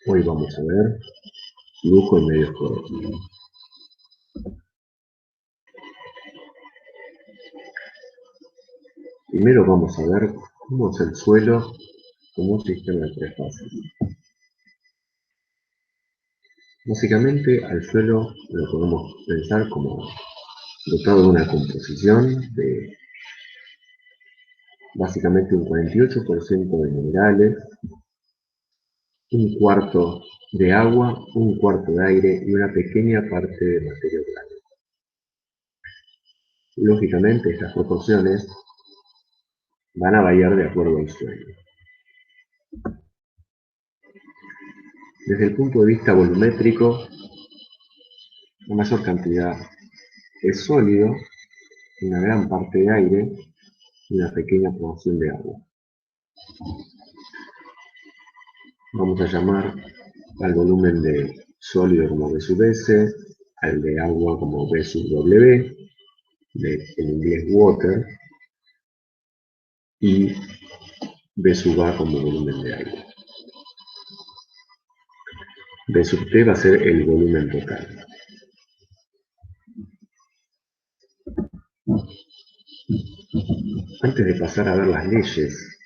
Hoy vamos a ver flujo en medios porosos. Primero vamos a ver cómo es el suelo como un sistema de tres fases. Básicamente al suelo lo podemos pensar como dotado de una composición de básicamente un 48% de minerales, un cuarto de agua, un cuarto de aire y una pequeña parte de materia orgánica. Lógicamente estas proporciones van a variar de acuerdo al suelo. Desde el punto de vista volumétrico, la mayor cantidad es sólido, una gran parte de aire y una pequeña porción de agua. Vamos a llamar al volumen de sólido como V sub S, al de agua como V sub W, en inglés water, y V sub A como volumen de aire. V sub T va a ser el volumen total. Antes de pasar a ver las leyes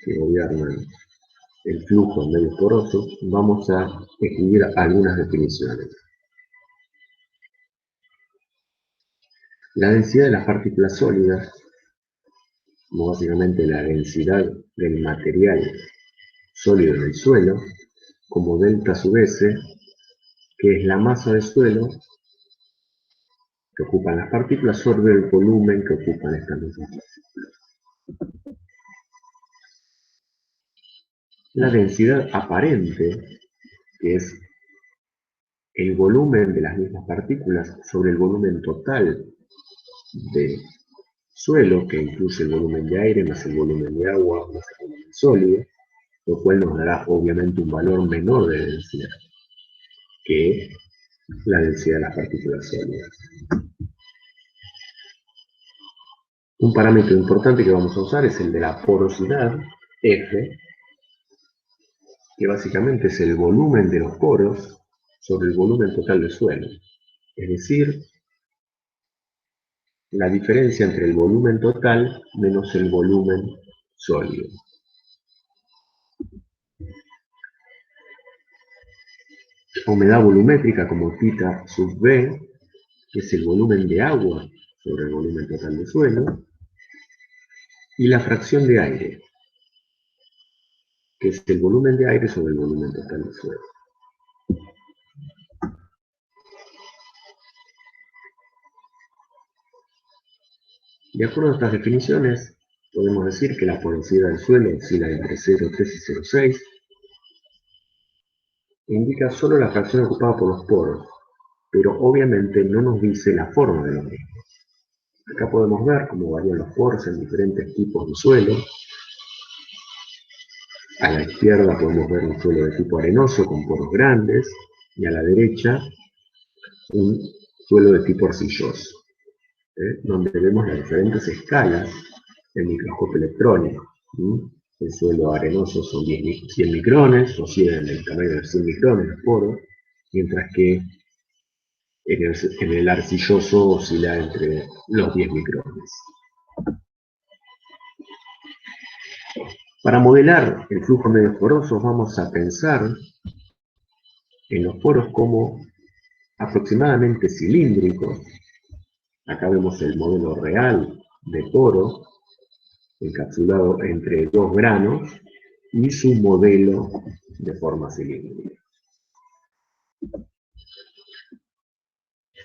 que gobiernan el flujo en medios porosos, vamos a escribir algunas definiciones. La densidad de las partículas sólidas, como básicamente la densidad del material sólido en el suelo, como delta sub S, que es la masa del suelo que ocupan las partículas sobre el volumen que ocupan estas mismas partículas. La densidad aparente, que es el volumen de las mismas partículas sobre el volumen total de suelo, que incluye el volumen de aire más el volumen de agua más el volumen sólido, lo cual nos dará obviamente un valor menor de densidad que la densidad de las partículas sólidas. Un parámetro importante que vamos a usar es el de la porosidad, F, que básicamente es el volumen de los poros sobre el volumen total del suelo. Es decir, la diferencia entre el volumen total menos el volumen sólido. Humedad volumétrica como θ sub B, que es el volumen de agua sobre el volumen total del suelo, y la fracción de aire, que es el volumen de aire sobre el volumen total del suelo. De acuerdo a estas definiciones, podemos decir que la porosidad del suelo oscila entre 0,3 y 0,6 e indica solo la fracción ocupada por los poros, pero obviamente no nos dice la forma de los mismos. Acá podemos ver cómo varían los poros en diferentes tipos de suelo. A la izquierda podemos ver un suelo de tipo arenoso con poros grandes y a la derecha un suelo de tipo arcilloso, donde vemos las diferentes escalas del microscopio electrónico. El suelo arenoso son 100 micrones, oscilan en el tamaño de 100 micrones los poros, mientras que en el arcilloso oscila entre los 10 micrones. Para modelar el flujo de medios porosos vamos a pensar en los poros como aproximadamente cilíndricos. Acá vemos el modelo real de poro encapsulado entre dos granos y su modelo de forma cilíndrica.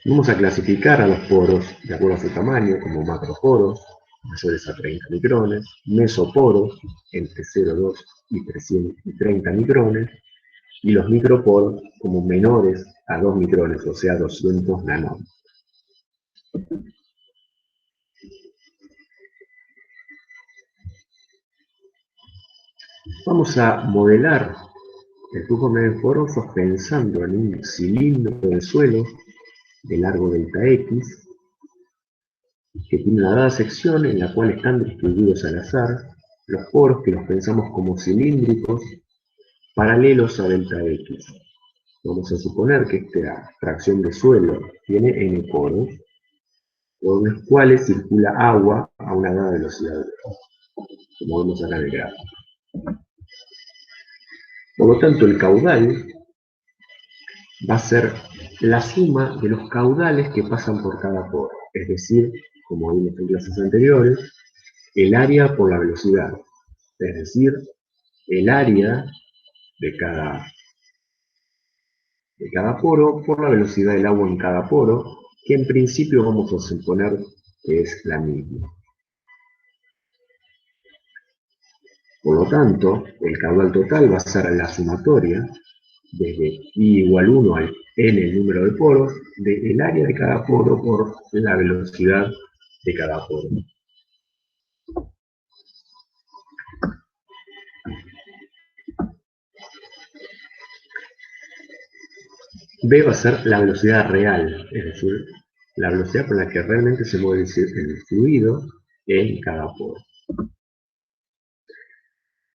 Vamos a clasificar a los poros de acuerdo a su tamaño como macroporos, mayores a 30 micrones, mesoporos entre 0,2 y 30 micrones, y los microporos como menores a 2 micrones, o sea, 200 nanómetros. Vamos a modelar el flujo de medios porosos pensando en un cilindro del suelo de largo delta X, que tiene una dada sección en la cual están distribuidos al azar los poros que los pensamos como cilíndricos paralelos a delta X. Vamos a suponer que esta fracción de suelo tiene n poros, por los cuales circula agua a una dada velocidad, como vemos acá en el gráfico. Por lo tanto, el caudal va a ser la suma de los caudales que pasan por cada poro, es decir, como vimos en clases anteriores, el área por la velocidad, es decir, el área de cada poro por la velocidad del agua en cada poro, que en principio vamos a suponer que es la misma. Por lo tanto, el caudal total va a ser la sumatoria desde I igual 1 al n el número de poros, del área de cada poro por la velocidad de cada poro. B va a ser la velocidad real, es decir, la velocidad por la que realmente se mueve el fluido en cada poro.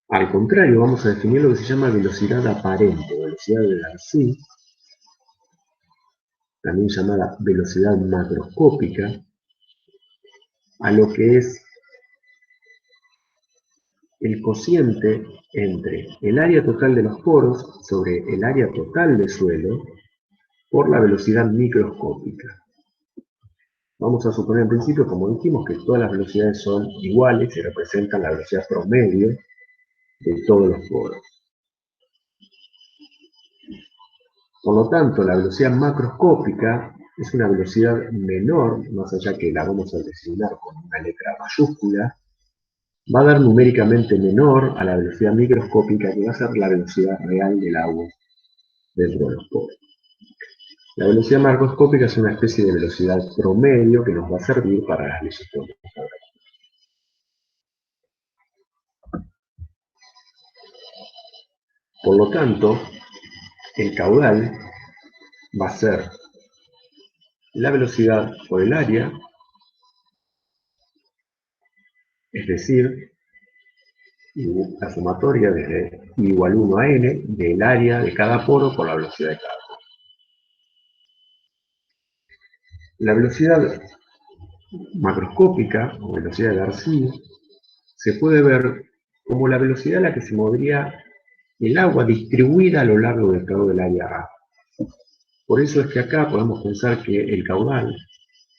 Al contrario, vamos a definir lo que se llama velocidad aparente, velocidad de Darcy, también llamada velocidad macroscópica, a lo que es el cociente entre el área total de los poros sobre el área total del suelo por la velocidad microscópica. Vamos a suponer en principio, como dijimos, que todas las velocidades son iguales y representan la velocidad promedio de todos los poros. Por lo tanto, la velocidad macroscópica es una velocidad menor, más allá que la vamos a designar con una letra mayúscula, va a dar numéricamente menor a la velocidad microscópica, que va a ser la velocidad real del agua dentro de los poros. La velocidad macroscópica es una especie de velocidad promedio que nos va a servir para las leyes que vamos a ver. Por lo tanto, el caudal va a ser la velocidad por el área, es decir, la sumatoria desde I igual 1 a n del área de cada poro por la velocidad de cada poro. La velocidad macroscópica, o velocidad de Darcy, se puede ver como la velocidad a la que se movería el agua distribuida a lo largo de todo el área A. Por eso es que acá podemos pensar que el caudal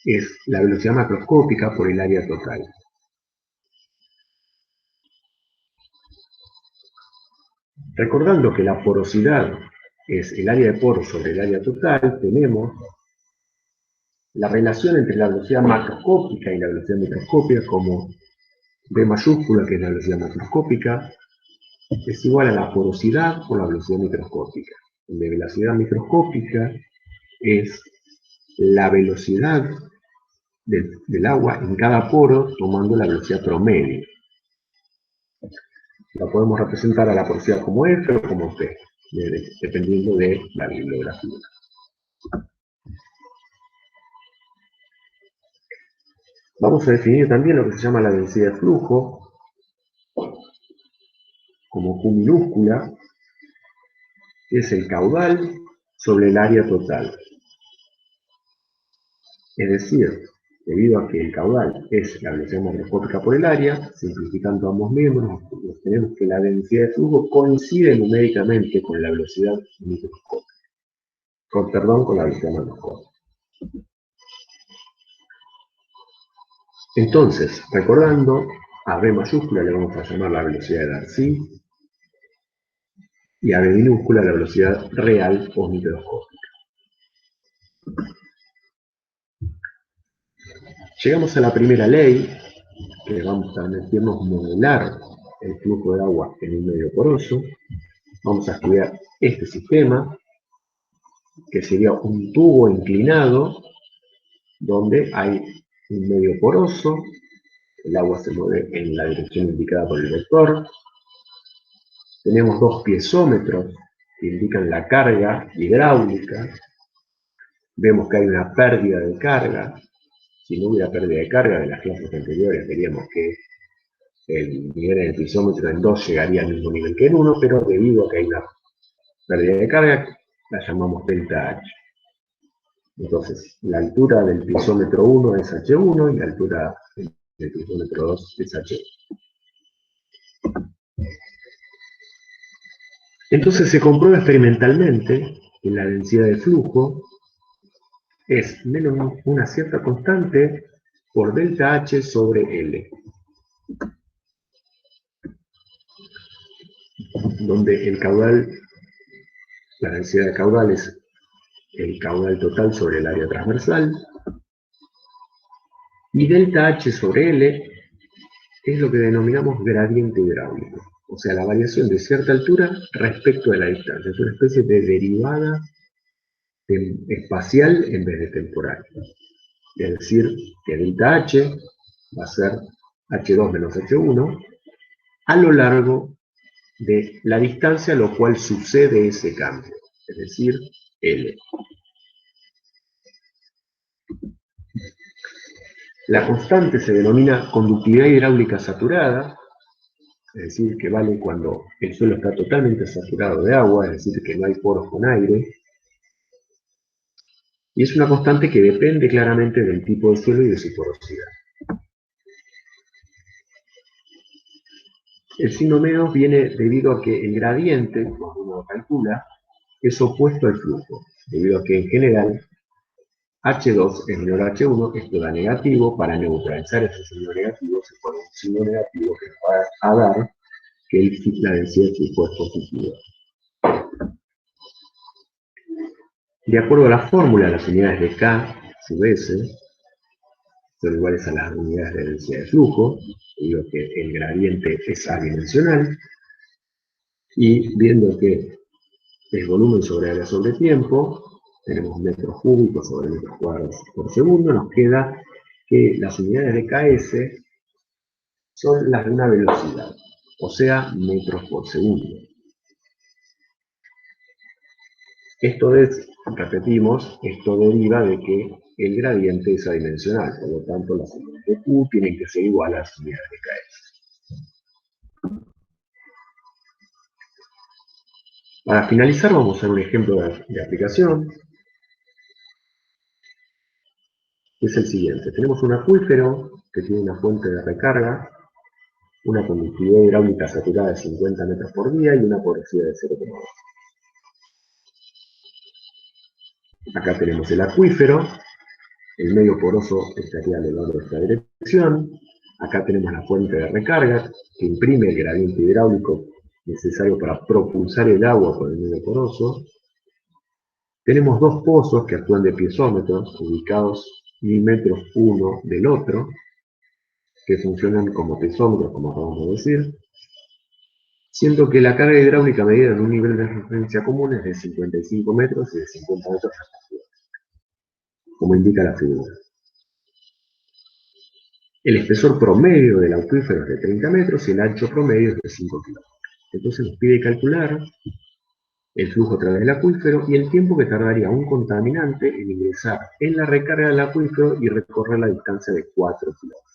es la velocidad macroscópica por el área total. Recordando que la porosidad es el área de poro sobre el área total, tenemos la relación entre la velocidad macroscópica y la velocidad microscópica como B mayúscula, que es la velocidad macroscópica, es igual a la porosidad por la velocidad microscópica. La velocidad microscópica es la velocidad del agua en cada poro tomando la velocidad promedio. La podemos representar a la porosidad como F o como P, dependiendo de la bibliografía. Vamos a definir también lo que se llama la densidad de flujo como Q minúscula, que es el caudal sobre el área total. Es decir, debido a que el caudal es la velocidad macroscópica por el área, simplificando ambos miembros, tenemos que la densidad de flujo coincide numéricamente con la velocidad microscópica. Con la velocidad macroscópica. Entonces, recordando, a B mayúscula le vamos a llamar la velocidad de Darcy y a B minúscula la velocidad real o microscópica. Llegamos a la primera ley, que vamos a permitirnos modelar el flujo de agua en un medio poroso. Vamos a estudiar este sistema, que sería un tubo inclinado, donde hay un medio poroso, el agua se mueve en la dirección indicada por el vector. Tenemos dos piezómetros que indican la carga hidráulica. Vemos que hay una pérdida de carga. Si no hubiera pérdida de carga de las clases anteriores, veríamos que el nivel en el pisómetro en 2 llegaría al mismo nivel que en 1, pero debido a que hay una pérdida de carga, la llamamos delta H. Entonces, la altura del pisómetro 1 es H1 y la altura del pisómetro 2 es H2. Entonces se comprueba experimentalmente que la densidad de flujo es menos una cierta constante por delta H sobre L, donde el caudal, la densidad de caudal es el caudal total sobre el área transversal, y delta H sobre L es lo que denominamos gradiente hidráulico, o sea, la variación de cierta altura respecto de la distancia. Es una especie de derivada espacial en vez de temporal. Es decir, que delta H va a ser H2 menos H1 a lo largo de la distancia a lo cual sucede ese cambio, es decir, L. La constante se denomina conductividad hidráulica saturada, es decir, que vale cuando el suelo está totalmente saturado de agua, es decir, que no hay poros con aire, y es una constante que depende claramente del tipo de suelo y de su porosidad. El signo menos viene debido a que el gradiente, cuando uno lo calcula, es opuesto al flujo, debido a que en general H2 es menor a H1, esto da negativo. Para neutralizar ese signo negativo se pone un signo negativo que nos va a dar que la densidad de flujo es positiva. De acuerdo a la fórmula, las unidades de K sub S son iguales a las unidades de densidad de flujo, debido a que el gradiente es adimensional, y viendo que es volumen sobre área sobre tiempo, tenemos metros cúbicos sobre metros cuadrados por segundo, nos queda que las unidades de KS son las de una velocidad, o sea, metros por segundo. Esto es, repetimos, esto deriva de que el gradiente es adimensional, por lo tanto las unidades de Q tienen que ser iguales a las unidades de KS. Para finalizar vamos a hacer un ejemplo de aplicación, que es el siguiente. Tenemos un acuífero que tiene una fuente de recarga, una conductividad hidráulica saturada de 50 metros por día y una porosidad de 0,2. Acá tenemos el acuífero, el medio poroso estaría a lo largo de esta dirección. Acá tenemos la fuente de recarga que imprime el gradiente hidráulico necesario para propulsar el agua por el medio poroso. Tenemos dos pozos que actúan de piezómetros ubicados 1000 metros uno del otro, que funcionan como piezómetros, como acabamos de decir, siendo que la carga hidráulica medida en un nivel de referencia común es de 55 metros y de 50 metros respectivamente, como indica la figura. El espesor promedio del acuífero es de 30 metros y el ancho promedio es de 5 kilómetros. Entonces nos pide calcular el flujo a través del acuífero y el tiempo que tardaría un contaminante en ingresar en la recarga del acuífero y recorrer la distancia de 4 kilómetros.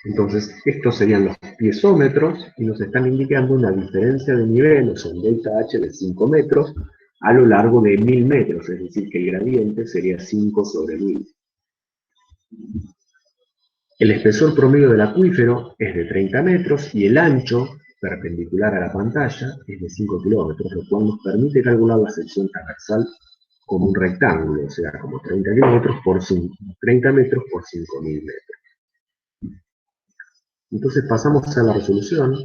Entonces, estos serían los piezómetros y nos están indicando una diferencia de nivel, o sea, un delta H de 5 metros a lo largo de 1000 metros, es decir, que el gradiente sería 5 sobre 1000. El espesor promedio del acuífero es de 30 metros y el ancho perpendicular a la pantalla es de 5 kilómetros, lo cual nos permite calcular la sección transversal como un rectángulo, o sea, como 30 kilómetros por 30 metros por 5000 metros. Entonces pasamos a la resolución.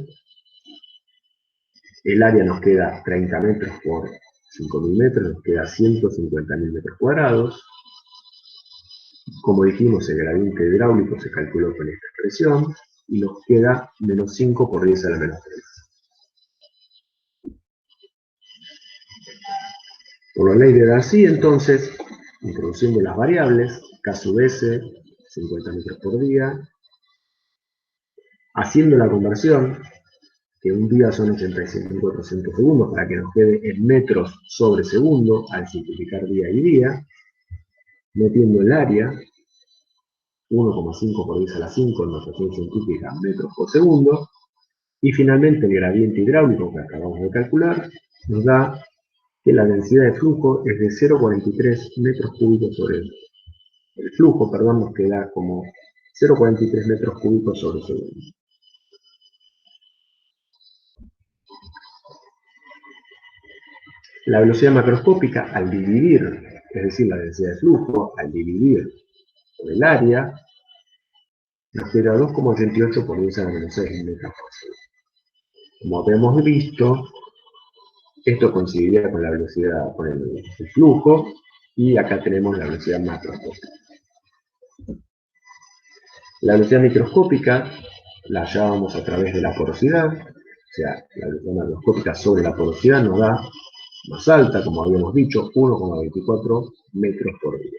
El área nos queda 30 metros por 5000 metros, nos queda 150.000 metros cuadrados. Como dijimos, el gradiente hidráulico se calculó con esta expresión y nos queda menos 5 por 10 a la menos 3. Por la ley de Darcy, entonces, introduciendo las variables, K sub S, 50 metros por día, haciendo la conversión, que un día son 86.400 segundos, para que nos quede en metros sobre segundo, al simplificar día y día, metiendo el área, 1,5 por 10 a la 5 en notación científica metros por segundo. Y finalmente el gradiente hidráulico que acabamos de calcular nos da que la densidad de flujo es de 0,43 metros cúbicos sobre el flujo, perdón, nos queda como 0,43 metros cúbicos sobre segundo. La velocidad macroscópica al dividir, es decir, la densidad de flujo, al dividir por el área, nos queda 2,88 por 10 a la menos 6 metros por segundo. Como habíamos visto, esto coincidiría con la velocidad, con el flujo, y acá tenemos la velocidad macroscópica. La velocidad microscópica la hallábamos a través de la porosidad, o sea, la velocidad macroscópica sobre la porosidad nos da más alta, como habíamos dicho, 1,24 metros por día.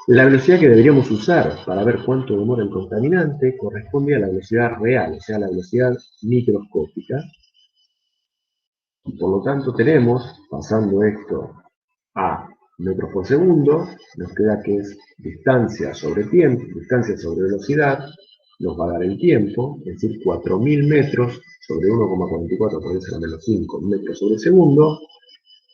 La velocidad que deberíamos usar para ver cuánto demora el contaminante corresponde a la velocidad real, o sea, la velocidad microscópica. Y por lo tanto tenemos, pasando esto a metros por segundo, nos queda que es distancia sobre tiempo, distancia sobre velocidad, nos va a dar el tiempo, es decir, 4.000 metros sobre 1,44 por 10 a la menos 5 metros sobre segundo,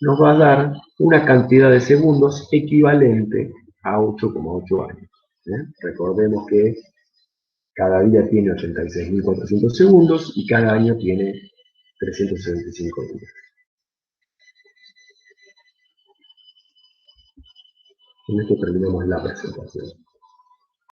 nos va a dar una cantidad de segundos equivalente a 8,8 años. Recordemos que cada día tiene 86.400 segundos y cada año tiene 365 días. Con esto terminamos la presentación.